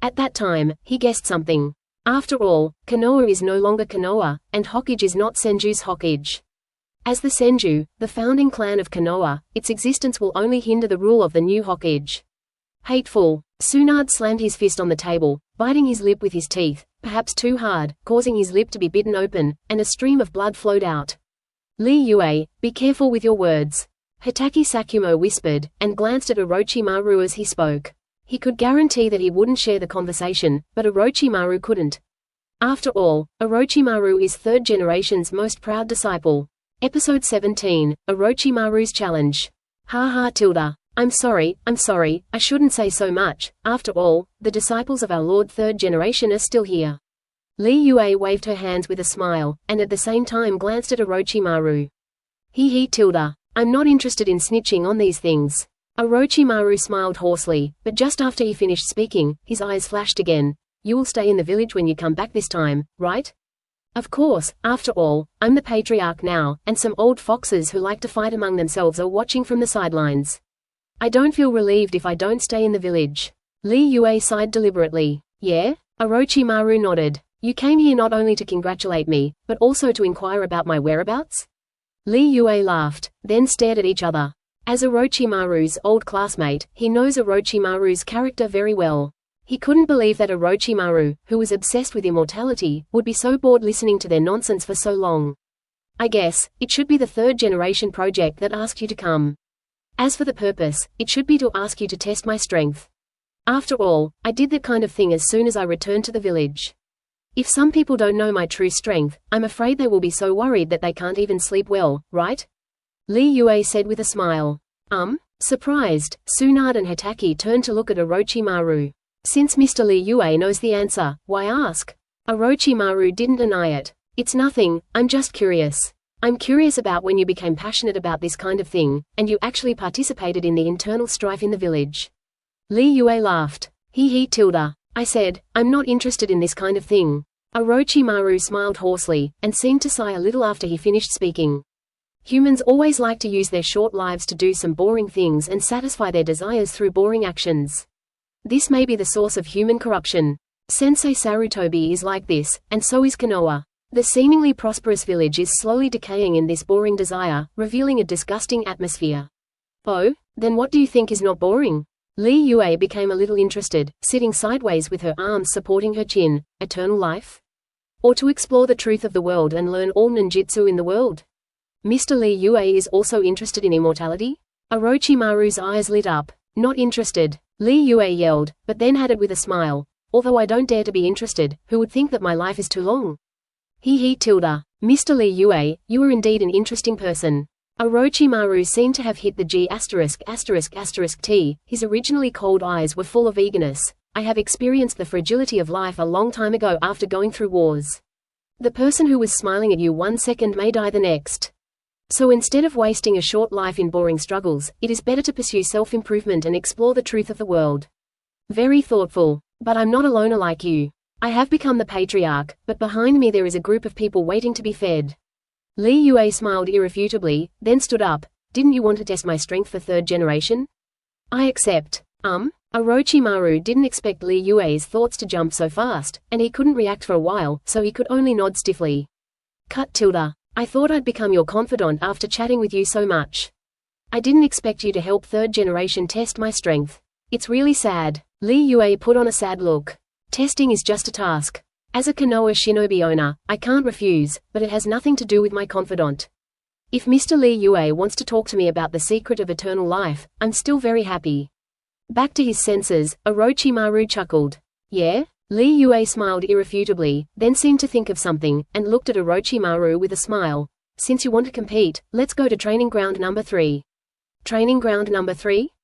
A: At that time, he guessed something. After all, Konoha is no longer Konoha, and Hokage is not Senju's Hokage. As the Senju, the founding clan of Konoha, its existence will only hinder the rule of the new Hokage. Hateful. Tsunade slammed his fist on the table, biting his lip with his teeth, perhaps too hard, causing his lip to be bitten open, and a stream of blood flowed out. Lee Yue, be careful with your words. Hitaki Sakumo whispered, and glanced at Orochimaru as he spoke. He could guarantee that he wouldn't share the conversation, but Orochimaru couldn't. After all, Orochimaru is third generation's most proud disciple. Episode 17, Orochimaru's Challenge. Ha ha tilde. I'm sorry, I shouldn't say so much. After all, the disciples of our Lord third generation are still here. Lee Yue waved her hands with a smile, and at the same time glanced at Orochimaru. He tilde. I'm not interested in snitching on these things. Orochimaru smiled hoarsely, but just after he finished speaking, his eyes flashed again. You will stay in the village when you come back this time, right? Of course, after all, I'm the patriarch now, and some old foxes who like to fight among themselves are watching from the sidelines. I don't feel relieved if I don't stay in the village. Lee Yue sighed deliberately. Yeah? Orochimaru nodded. You came here not only to congratulate me, but also to inquire about my whereabouts? Lee Yue laughed, then stared at each other. As Orochimaru's old classmate, he knows Orochimaru's character very well. He couldn't believe that Orochimaru, who was obsessed with immortality, would be so bored listening to their nonsense for so long. I guess, it should be the third generation project that asked you to come. As for the purpose, it should be to ask you to test my strength. After all, I did that kind of thing as soon as I returned to the village. If some people don't know my true strength, I'm afraid they will be so worried that they can't even sleep well, right? Lee Yue said with a smile. Surprised, Tsunade and Hitaki turned to look at Orochimaru. Since Mr. Lee Yue knows the answer, why ask? Orochimaru didn't deny it. It's nothing, I'm just curious. I'm curious about when you became passionate about this kind of thing, and you actually participated in the internal strife in the village. Lee Yue laughed. He tilde. I said, I'm not interested in this kind of thing. Orochimaru smiled hoarsely, and seemed to sigh a little after he finished speaking. Humans always like to use their short lives to do some boring things and satisfy their desires through boring actions. This may be the source of human corruption. Sensei Sarutobi is like this, and so is Konoha. The seemingly prosperous village is slowly decaying in this boring desire, revealing a disgusting atmosphere. Oh, then what do you think is not boring? Lee Yue became a little interested, sitting sideways with her arms supporting her chin. Eternal life? Or to explore the truth of the world and learn all ninjutsu in the world? Mr. Lee Yue is also interested in immortality? Orochimaru's eyes lit up. Not interested. Lee Yue yelled, but then added with a smile. Although I don't dare to be interested, who would think that my life is too long? He tilde. Mr. Lee Yue, you are indeed an interesting person. Orochimaru seemed to have hit the G*******T. His originally cold eyes were full of eagerness. I have experienced the fragility of life a long time ago after going through wars. The person who was smiling at you 1 second may die the next. So instead of wasting a short life in boring struggles, it is better to pursue self-improvement and explore the truth of the world. Very thoughtful. But I'm not a loner like you. I have become the patriarch, but behind me there is a group of people waiting to be fed. Lee Yue smiled irrefutably, then stood up. Didn't you want to test my strength for third generation? I accept. Orochimaru didn't expect Lee Yue's thoughts to jump so fast, and he couldn't react for a while, so he could only nod stiffly. Cut tilde. I thought I'd become your confidant after chatting with you so much. I didn't expect you to help third generation test my strength. It's really sad. Lee Yue put on a sad look. Testing is just a task. As a Konoha shinobi owner, I can't refuse, but it has nothing to do with my confidant. If Mr. Lee Yue wants to talk to me about the secret of eternal life, I'm still very happy. Back to his senses, Orochimaru chuckled. Yeah? Lee Yue smiled irrefutably, then seemed to think of something, and looked at Orochimaru with a smile. Since you want to compete, let's go to training ground number 3. Training ground number 3?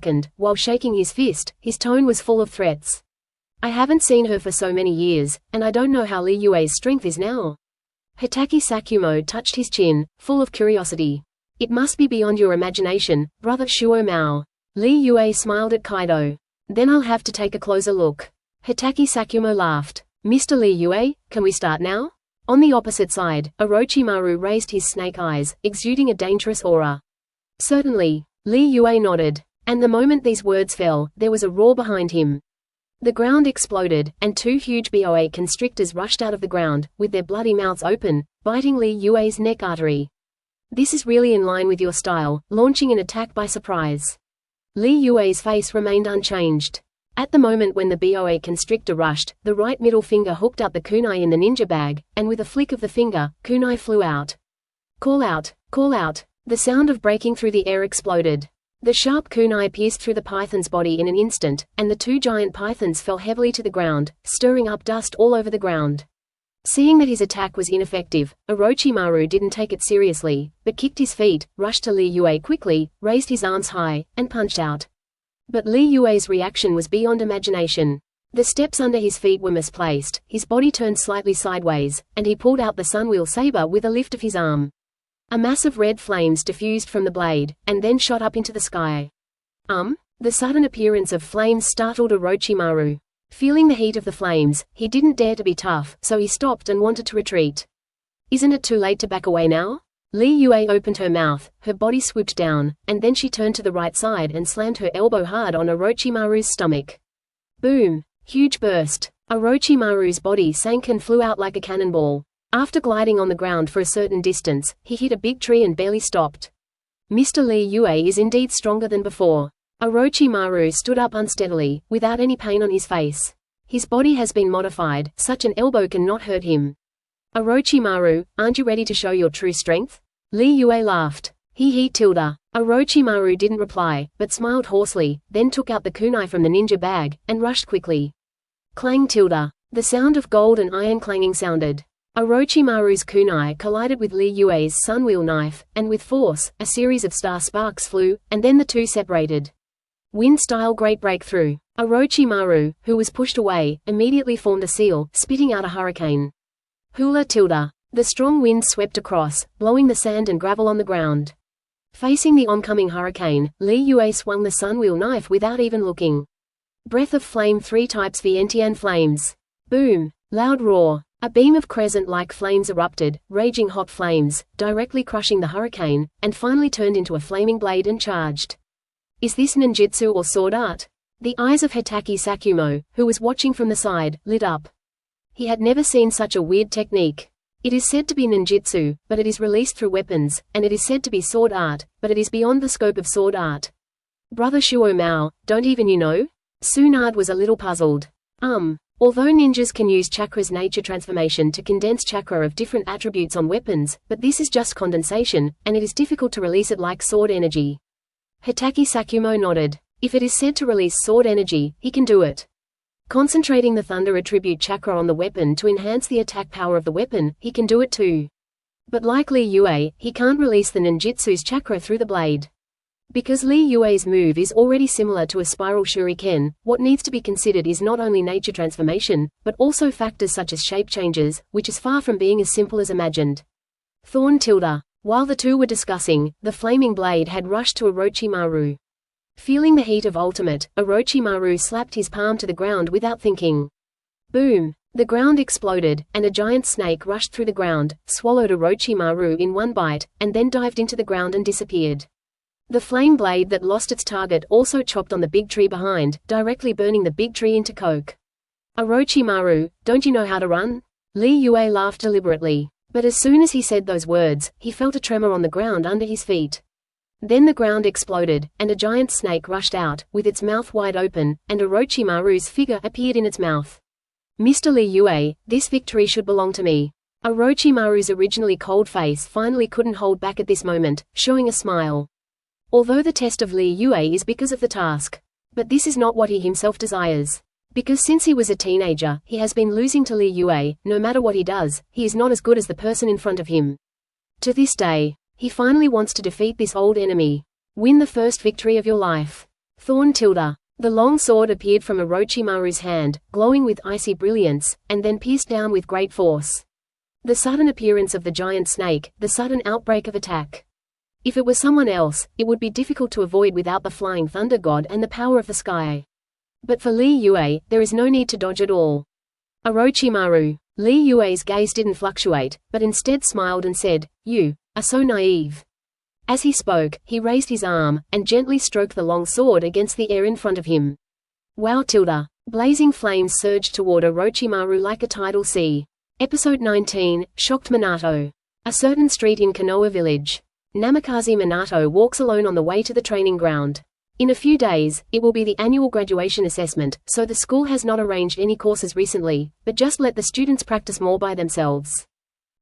A: darkened, while shaking his fist, his tone was full of threats. I haven't seen her for so many years, and I don't know how Li Yue's strength is now. Hitaki Sakumo touched his chin, full of curiosity. It must be beyond your imagination, brother Shuo Mao. Li Yue smiled at Kaido. Then I'll have to take a closer look. Hitaki Sakumo laughed. Mr. Li Yue, can we start now? On the opposite side, Orochimaru raised his snake eyes, exuding a dangerous aura. Certainly. Li Yue nodded. And the moment these words fell, there was a roar behind him. The ground exploded, and two huge boa constrictors rushed out of the ground, with their bloody mouths open, biting Li Yue's neck artery. This is really in line with your style, launching an attack by surprise. Li Yue's face remained unchanged. At the moment when the boa constrictor rushed, the right middle finger hooked up the kunai in the ninja bag, and with a flick of the finger, kunai flew out. Call out! Call out! The sound of breaking through the air exploded. The sharp kunai pierced through the python's body in an instant, and the two giant pythons fell heavily to the ground, stirring up dust all over the ground. Seeing that his attack was ineffective, Orochimaru didn't take it seriously, but kicked his feet, rushed to Li Yue quickly, raised his arms high, and punched out. But Li Yue's reaction was beyond imagination. The steps under his feet were misplaced, his body turned slightly sideways, and he pulled out the sunwheel saber with a lift of his arm. A mass of red flames diffused from the blade, and then shot up into the sky. The sudden appearance of flames startled Orochimaru. Feeling the heat of the flames, he didn't dare to be tough, so he stopped and wanted to retreat. Isn't it too late to back away now? Li Yue opened her mouth, her body swooped down, and then she turned to the right side and slammed her elbow hard on Orochimaru's stomach. Boom! Huge burst. Orochimaru's body sank and flew out like a cannonball. After gliding on the ground for a certain distance, he hit a big tree and barely stopped. Mr. Li Yue is indeed stronger than before. Orochimaru stood up unsteadily, without any pain on his face. His body has been modified, such an elbow can not hurt him. Orochimaru, aren't you ready to show your true strength? Li Yue laughed. He tilde. Orochimaru didn't reply, but smiled hoarsely, then took out the kunai from the ninja bag, and rushed quickly. Clang tilde. The sound of gold and iron clanging sounded. Orochimaru's kunai collided with Li Yue's sunwheel knife, and with force, a series of star sparks flew, and then the two separated. Wind-style great breakthrough. Orochimaru, who was pushed away, immediately formed a seal, spitting out a hurricane. Hula tilde. The strong wind swept across, blowing the sand and gravel on the ground. Facing the oncoming hurricane, Li Yue swung the sunwheel knife without even looking. Breath of flame 3 types Vientiane flames. Boom! Loud roar. A beam of crescent-like flames erupted, raging hot flames, directly crushing the hurricane, and finally turned into a flaming blade and charged. Is this ninjutsu or sword art? The eyes of Hitaki Sakumo, who was watching from the side, lit up. He had never seen such a weird technique. It is said to be ninjutsu, but it is released through weapons, and it is said to be sword art, but it is beyond the scope of sword art. Brother Shuo Mao, don't even you know? Tsunade was a little puzzled. Although ninjas can use chakra's nature transformation to condense chakra of different attributes on weapons, but this is just condensation, and it is difficult to release it like sword energy. Hitaki Sakumo nodded. If it is said to release sword energy, he can do it. Concentrating the thunder attribute chakra on the weapon to enhance the attack power of the weapon, he can do it too. But like Li Yue, he can't release the ninjutsu's chakra through the blade. Because Li Yue's move is already similar to a spiral shuriken, what needs to be considered is not only nature transformation, but also factors such as shape changes, which is far from being as simple as imagined. Thorn tilde. While the two were discussing, the flaming blade had rushed to Orochimaru. Feeling the heat of ultimate, Orochimaru slapped his palm to the ground without thinking. Boom! The ground exploded, and a giant snake rushed through the ground, swallowed Orochimaru in one bite, and then dived into the ground and disappeared. The flame blade that lost its target also chopped on the big tree behind, directly burning the big tree into coke. Orochimaru, don't you know how to run? Li Yue laughed deliberately. But as soon as he said those words, he felt a tremor on the ground under his feet. Then the ground exploded, and a giant snake rushed out, with its mouth wide open, and Orochimaru's figure appeared in its mouth. Mr. Li Yue, this victory should belong to me. Orochimaru's originally cold face finally couldn't hold back at this moment, showing a smile. Although the test of Li Yue is because of the task. But this is not what he himself desires. Because since he was a teenager, he has been losing to Li Yue. No matter what he does, he is not as good as the person in front of him. To this day, he finally wants to defeat this old enemy. Win the first victory of your life. Thorn tilde. The long sword appeared from Orochimaru's hand, glowing with icy brilliance, and then pierced down with great force. The sudden appearance of the giant snake, the sudden outbreak of attack. If it was someone else, it would be difficult to avoid without the flying thunder god and the power of the sky. But for Li Yue, there is no need to dodge at all. Orochimaru. Li Yue's gaze didn't fluctuate, but instead smiled and said, "You are so naive." As he spoke, he raised his arm, and gently stroked the long sword against the air in front of him. Wow tilde. Blazing flames surged toward Orochimaru like a tidal sea. Episode 19, Shocked Minato. A certain street in Konoha village. Namikaze Minato walks alone on the way to the training ground. In a few days, it will be the annual graduation assessment, so the school has not arranged any courses recently, but just let the students practice more by themselves.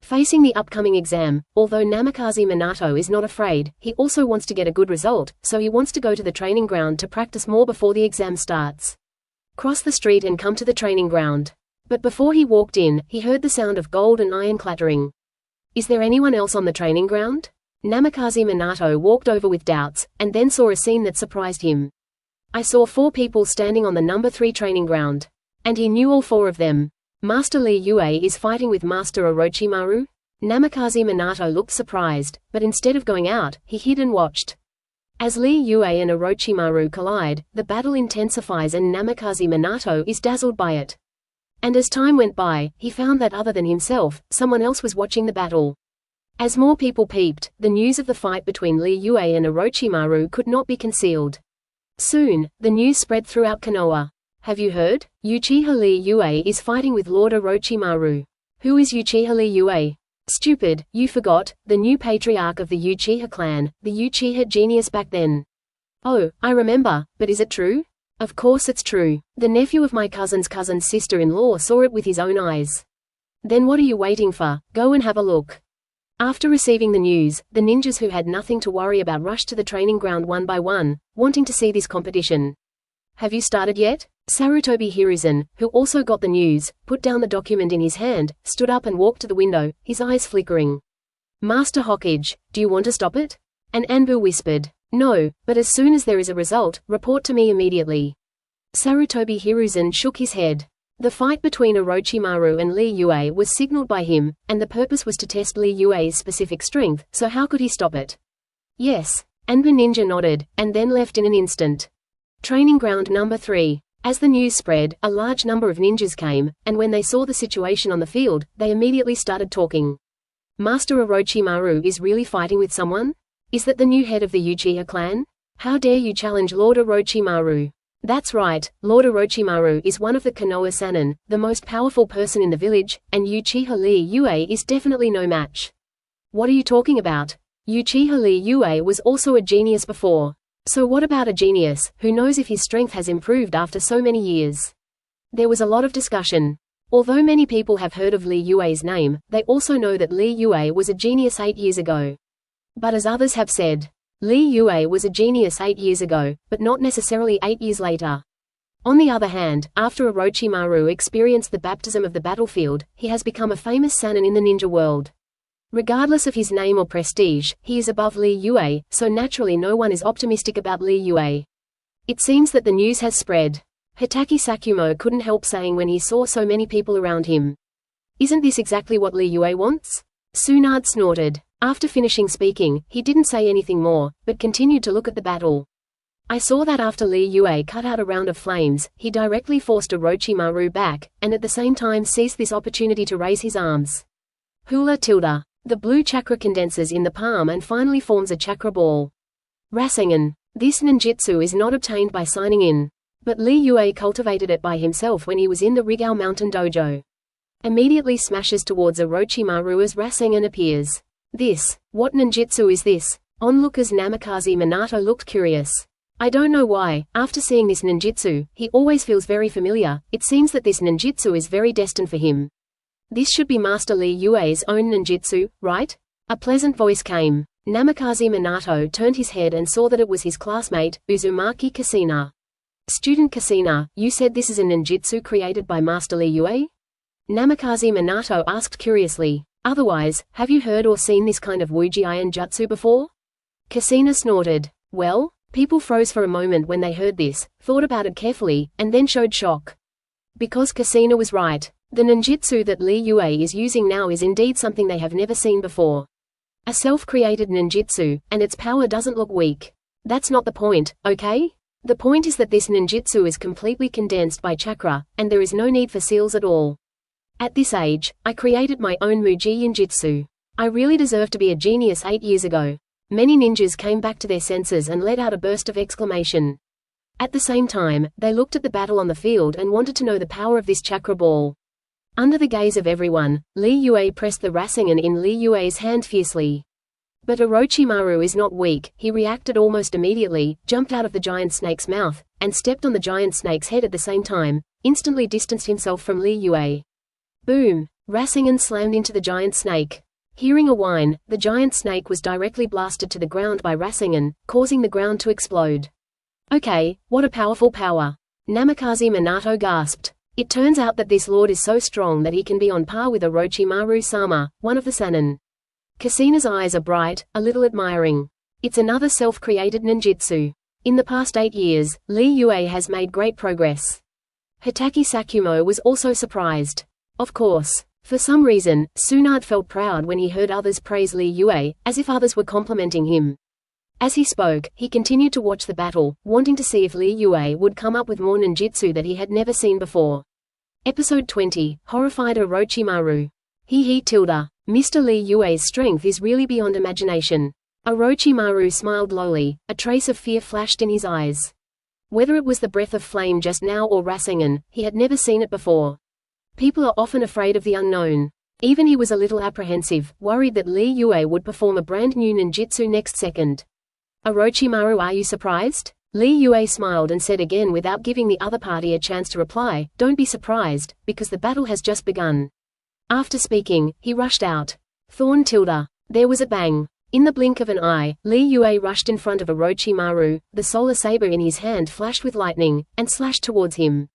A: Facing the upcoming exam, although Namikaze Minato is not afraid, he also wants to get a good result, so he wants to go to the training ground to practice more before the exam starts. Cross the street and come to the training ground. But before he walked in, he heard the sound of gold and iron clattering. Is there anyone else on the training ground? Namikaze Minato walked over with doubts, and then saw a scene that surprised him. I saw 4 people standing on the number 3 training ground. And he knew all 4 of them. Master Li Yue is fighting with Master Orochimaru? Namikaze Minato looked surprised, but instead of going out, he hid and watched. As Li Yue and Orochimaru collide, the battle intensifies and Namikaze Minato is dazzled by it. And as time went by, he found that other than himself, someone else was watching the battle. As more people peeped, the news of the fight between Li Yue and Orochimaru could not be concealed. Soon, the news spread throughout Konoha. Have you heard? Uchiha Li Yue is fighting with Lord Orochimaru. Who is Uchiha Li Yue? Stupid, you forgot, the new patriarch of the Uchiha clan, the Uchiha genius back then. Oh, I remember, but is it true? Of course it's true. The nephew of my cousin's sister-in-law saw it with his own eyes. Then what are you waiting for? Go and have a look. After receiving the news, the ninjas who had nothing to worry about rushed to the training ground one by one, wanting to see this competition. Have you started yet? Sarutobi Hiruzen, who also got the news, put down the document in his hand, stood up and walked to the window, his eyes flickering. Master Hokage, do you want to stop it? And Anbu whispered. No, but as soon as there is a result, report to me immediately. Sarutobi Hiruzen shook his head. The fight between Orochimaru and Li Yue was signaled by him, and the purpose was to test Li Yue's specific strength, so how could he stop it? Yes. Anbu Ninja nodded, and then left in an instant. Training ground number 3. As the news spread, a large number of ninjas came, and when they saw the situation on the field, they immediately started talking. Master Orochimaru is really fighting with someone? Is that the new head of the Uchiha clan? How dare you challenge Lord Orochimaru? That's right, Lord Orochimaru is one of the Konoha Sannin, the most powerful person in the village, and Uchiha Lee Yue is definitely no match. What are you talking about? Uchiha Lee Yue was also a genius before. So what about a genius, who knows if his strength has improved after so many years? There was a lot of discussion. Although many people have heard of Lee Yue's name, they also know that Lee Yue was a genius 8 years ago. But as others have said, Lee Yue was a genius 8 years ago, but not necessarily 8 years later. On the other hand, after Orochimaru experienced the baptism of the battlefield, he has become a famous Sannin in the ninja world. Regardless of his name or prestige, he is above Lee Yue, so naturally no one is optimistic about Lee Yue. It seems that the news has spread. Hitaki Sakumo couldn't help saying when he saw so many people around him. Isn't this exactly what Lee Yue wants? Tsunade snorted. After finishing speaking, he didn't say anything more, but continued to look at the battle. I saw that after Lee Yue cut out a round of flames, he directly forced Orochimaru back, and at the same time seized this opportunity to raise his arms. Hula tilde. The blue chakra condenses in the palm and finally forms a chakra ball. Rasengan. This ninjutsu is not obtained by signing in. But Lee Yue cultivated it by himself when he was in the Rigao Mountain Dojo. Immediately smashes towards Orochimaru as Rasengan appears. What ninjutsu is this? Onlooker's Namikaze Minato looked curious. I don't know why, after seeing this ninjutsu, he always feels very familiar. It seems that this ninjutsu is very destined for him. This should be Master Lee Yue's own ninjutsu, right? A pleasant voice came. Namikaze Minato turned his head and saw that it was his classmate, Uzumaki Kasina. Student Kasina, you said this is a ninjutsu created by Master Lee Yue? Namikaze Minato asked curiously. Otherwise, have you heard or seen this kind of Wujian jutsu before? Kasina snorted. Well, people froze for a moment when they heard this, thought about it carefully, and then showed shock. Because Kasina was right. The ninjutsu that Lee Yue is using now is indeed something they have never seen before. A self-created ninjutsu, and its power doesn't look weak. That's not the point, okay? The point is that this ninjutsu is completely condensed by chakra, and there is no need for seals at all. At this age, I created my own Muji Ninjutsu. I really deserve to be a genius 8 years ago. Many ninjas came back to their senses and let out a burst of exclamation. At the same time, they looked at the battle on the field and wanted to know the power of this chakra ball. Under the gaze of everyone, Lee Yue pressed the Rasengan in Lee Yue's hand fiercely. But Orochimaru is not weak. He reacted almost immediately, jumped out of the giant snake's mouth, and stepped on the giant snake's head at the same time, instantly distanced himself from Lee Yue. Boom! Rasengan slammed into the giant snake. Hearing a whine, the giant snake was directly blasted to the ground by Rasengan, causing the ground to explode. Okay, what a powerful power! Namikaze Minato gasped. It turns out that this lord is so strong that he can be on par with Orochimaru-sama, one of the Sannin. Kasina's eyes are bright, a little admiring. It's another self-created ninjutsu. In the past 8 years, Lee Yue has made great progress. Hitaki Sakumo was also surprised. Of course. For some reason, Tsunade felt proud when he heard others praise Lee Yue, as if others were complimenting him. As he spoke, he continued to watch the battle, wanting to see if Lee Yue would come up with more ninjutsu that he had never seen before. Episode 20, Horrified Orochimaru. Tilde. Mr. Lee Yue's strength is really beyond imagination. Orochimaru smiled lowly, a trace of fear flashed in his eyes. Whether it was the breath of flame just now or Rasengan, he had never seen it before. People are often afraid of the unknown. Even he was a little apprehensive, worried that Lee Yue would perform a brand new ninjutsu next second. Orochimaru, are you surprised? Lee Yue smiled and said again without giving the other party a chance to reply, don't be surprised, because the battle has just begun. After speaking, he rushed out. Thorn tilde. There was a bang. In the blink of an eye, Lee Yue rushed in front of Orochimaru, the solar saber in his hand flashed with lightning, and slashed towards him.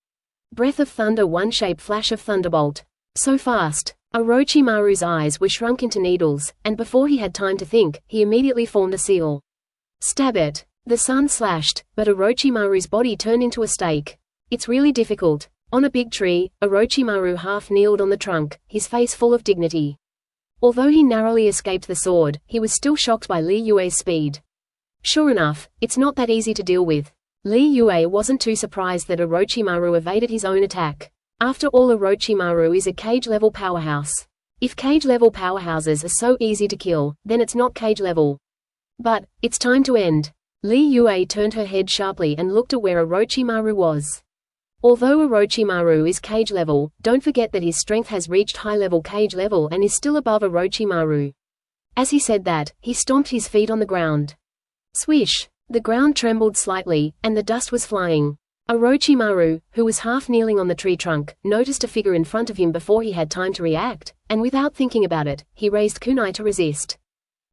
A: Breath of thunder, one-shape flash of thunderbolt. So fast. Orochimaru's eyes were shrunk into needles, and before he had time to think, he immediately formed a seal. Stab it. The sun slashed, but Orochimaru's body turned into a stake. It's really difficult. On a big tree, Orochimaru half kneeled on the trunk, his face full of dignity. Although he narrowly escaped the sword, he was still shocked by Lee Yue's speed. Sure enough, it's not that easy to deal with. Lee Yue wasn't too surprised that Orochimaru evaded his own attack. After all, Orochimaru is a cage-level powerhouse. If cage-level powerhouses are so easy to kill, then it's not cage-level. But, it's time to end. Li Yue turned her head sharply and looked at where Orochimaru was. Although Orochimaru is cage level, don't forget that his strength has reached high-level cage level and is still above Orochimaru. As he said that, he stomped his feet on the ground. Swish! The ground trembled slightly, and the dust was flying. Orochimaru, who was half kneeling on the tree trunk, noticed a figure in front of him before he had time to react, and without thinking about it, he raised kunai to resist.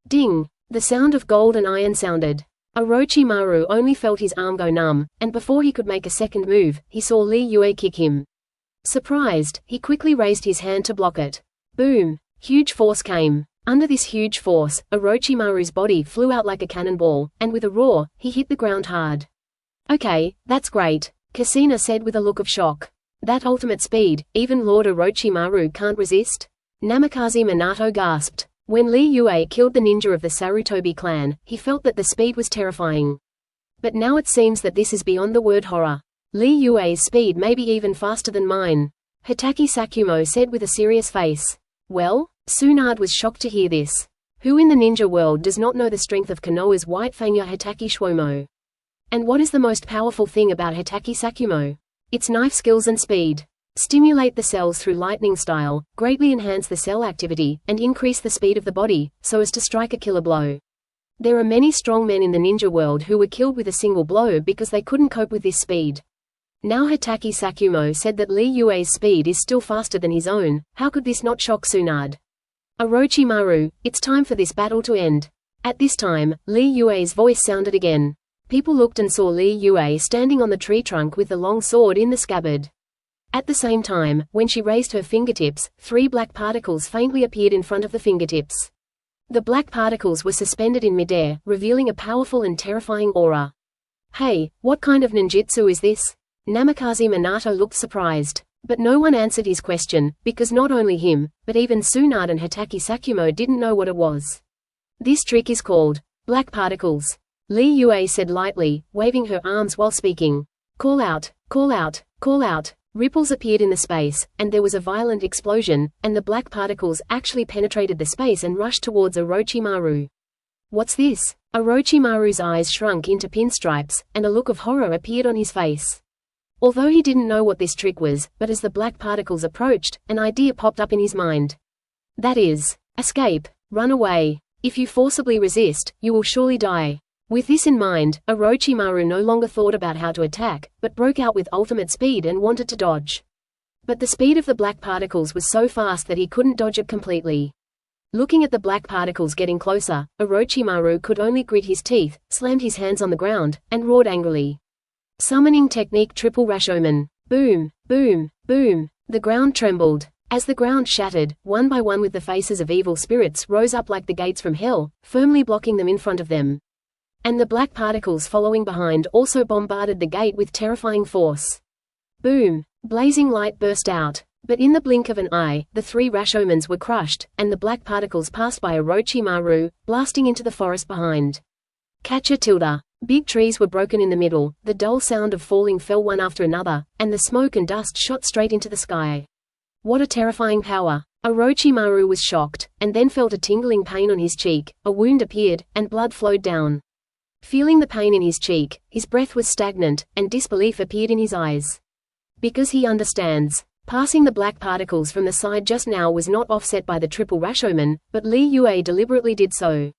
A: Ding! The sound of gold and iron sounded. Orochimaru only felt his arm go numb, and before he could make a second move, he saw Li Yue kick him. Surprised, he quickly raised his hand to block it. Boom! Huge force came. Under this huge force, Orochimaru's body flew out like a cannonball, and with a roar, he hit the ground hard. Okay, that's great, Kasina said with a look of shock. That ultimate speed, even Lord Orochimaru can't resist? Namikaze Minato gasped. When Li Yue killed the ninja of the Sarutobi clan, he felt that the speed was terrifying. But now it seems that this is beyond the word horror. Li Yue's speed may be even faster than mine. Hitaki Sakumo said with a serious face. Well? Tsunade was shocked to hear this. Who in the ninja world does not know the strength of Konoha's white fanger Hitaki Shwomo? And what is the most powerful thing about Hitaki Sakumo? Its knife skills and speed. Stimulate the cells through lightning style, greatly enhance the cell activity, and increase the speed of the body, so as to strike a killer blow. There are many strong men in the ninja world who were killed with a single blow because they couldn't cope with this speed. Now Hitaki Sakumo said that Li Yue's speed is still faster than his own. How could this not shock Tsunade? Orochimaru, it's time for this battle to end. At this time, Li Yue's voice sounded again. People looked and saw Li Yue standing on the tree trunk with the long sword in the scabbard. At the same time, when she raised her fingertips, 3 black particles faintly appeared in front of the fingertips. The black particles were suspended in midair, revealing a powerful and terrifying aura. Hey, what kind of ninjutsu is this? Namikaze Minato looked surprised. But no one answered his question, because not only him, but even Tsunade and Hitaki Sakumo didn't know what it was. This trick is called black particles. Li Yue said lightly, waving her arms while speaking. Call out, call out, call out. Ripples appeared in the space, and there was a violent explosion, and the black particles actually penetrated the space and rushed towards Orochimaru. What's this? Orochimaru's eyes shrunk into pinstripes, and a look of horror appeared on his face. Although he didn't know what this trick was, but as the black particles approached, an idea popped up in his mind. That is, escape, run away. If you forcibly resist, you will surely die. With this in mind, Orochimaru no longer thought about how to attack, but broke out with ultimate speed and wanted to dodge. But the speed of the black particles was so fast that he couldn't dodge it completely. Looking at the black particles getting closer, Orochimaru could only grit his teeth, slammed his hands on the ground, and roared angrily. Summoning technique triple Rashomon. Boom, boom, boom. The ground trembled. As the ground shattered, one by one with the faces of evil spirits rose up like the gates from hell, firmly blocking them in front of them. And the black particles following behind also bombarded the gate with terrifying force. Boom! Blazing light burst out. But in the blink of an eye, the 3 Rashomons were crushed, and the black particles passed by Orochimaru, blasting into the forest behind. Catcher tilde. Big trees were broken in the middle, the dull sound of falling fell one after another, and the smoke and dust shot straight into the sky. What a terrifying power! Orochimaru was shocked, and then felt a tingling pain on his cheek, a wound appeared, and blood flowed down. Feeling the pain in his cheek, his breath was stagnant, and disbelief appeared in his eyes. Because he understands. Passing the black particles from the side just now was not offset by the triple Rashomon, but Li Yue deliberately did so.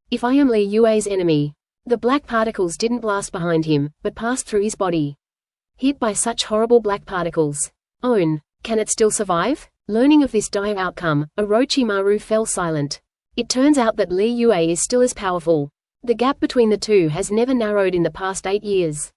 A: If I am Li Yue's enemy. The black particles didn't blast behind him, but passed through his body. Hit by such horrible black particles. Own. Can it still survive? Learning of this dire outcome, Orochimaru fell silent. It turns out that Li Yue is still as powerful. The gap between the two has never narrowed in the past 8 years.